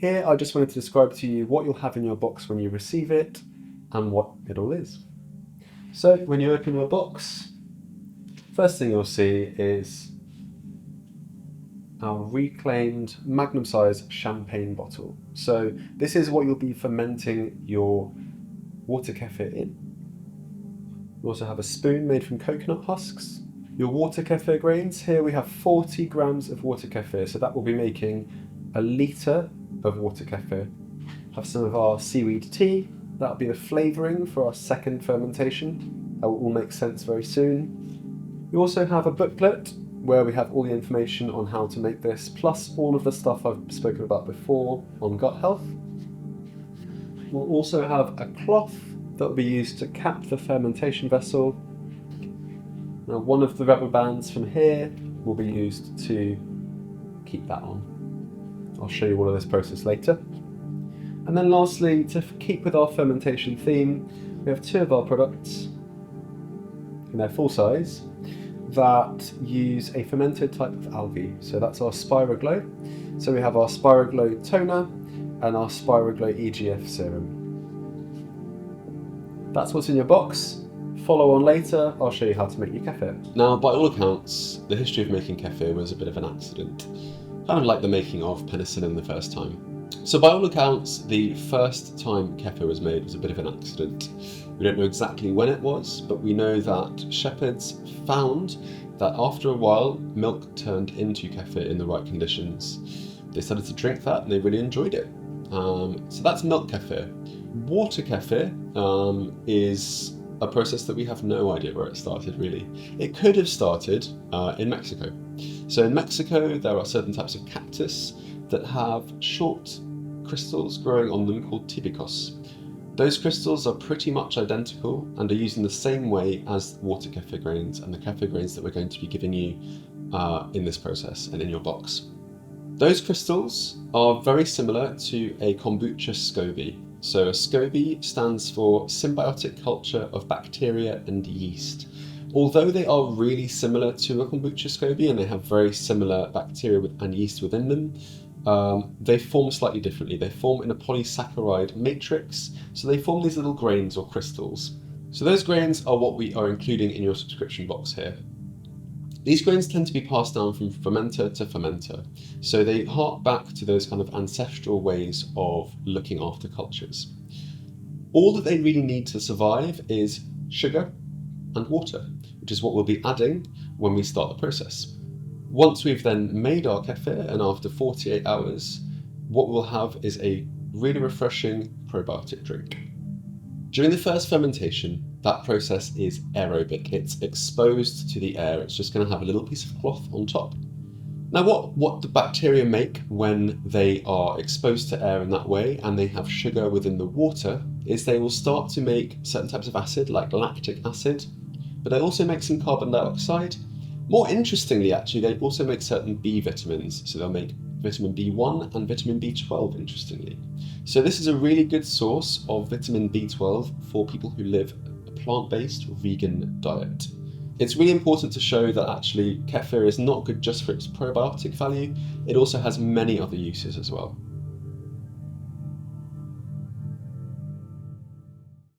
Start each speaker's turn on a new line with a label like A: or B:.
A: Here I just wanted to describe to you what you'll have in your box when you receive it and what it all is. So when you open your box, first thing you'll see is our reclaimed magnum size champagne bottle. So this is what you'll be fermenting your water kefir in. We also have a spoon made from coconut husks. Your water kefir grains, here we have 40 grams of water kefir, so that will be making a litre of water kefir. Have some of our seaweed tea, that'll be the flavouring for our second fermentation. That will all make sense very soon. We also have a booklet where we have all the information on how to make this, plus all of the stuff I've spoken about before on gut health. We'll also have a cloth that will be used to cap the fermentation vessel. Now, one of the rubber bands from here will be used to keep that on. I'll show you all of this process later. And then lastly, to keep with our fermentation theme, we have two of our products in their full size that use a fermented type of algae. So that's our Spiroglow. So we have our Spiroglow toner and our Spiroglow EGF serum. That's what's in your box. Follow on later, I'll show you how to make your kefir. Now, by all accounts, the history of making kefir was a bit of an accident. Kind of like the making of penicillin the first time. So by all accounts, the first time kefir was made was a bit of an accident. We don't know exactly when it was, but we know that shepherds found that after a while, milk turned into kefir in the right conditions. They started to drink that and they really enjoyed it. So that's milk kefir. Water kefir is a process that we have no idea where it started, really. It could have started in Mexico. So in Mexico, there are certain types of cactus that have short crystals growing on them called tibicos. Those crystals are pretty much identical and are used in the same way as water kefir grains and the kefir grains that we're going to be giving you in this process and in your box. Those crystals are very similar to a kombucha SCOBY. So a SCOBY stands for symbiotic culture of bacteria and yeast. Although they are really similar to a kombucha SCOBY and they have very similar bacteria and yeast within them, they form slightly differently. They form in a polysaccharide matrix, so they form these little grains or crystals. So those grains are what we are including in your subscription box here. These grains tend to be passed down from fermenter to fermenter, so they hark back to those kind of ancestral ways of looking after cultures. All that they really need to survive is sugar and water, which is what we'll be adding when we start the process. Once we've then made our kefir, and after 48 hours, what we'll have is a really refreshing probiotic drink. During the first fermentation, that process is aerobic. It's exposed to the air. It's just going to have a little piece of cloth on top. Now, what the bacteria make when they are exposed to air in that way and they have sugar within the water is they will start to make certain types of acid, like lactic acid, but they also make some carbon dioxide. More interestingly, actually, they also make certain B vitamins. So they'll make vitamin B1 and vitamin B12, interestingly. So this is a really good source of vitamin B12 for people who live a plant-based or vegan diet. It's really important to show that actually kefir is not good just for its probiotic value, it also has many other uses as well.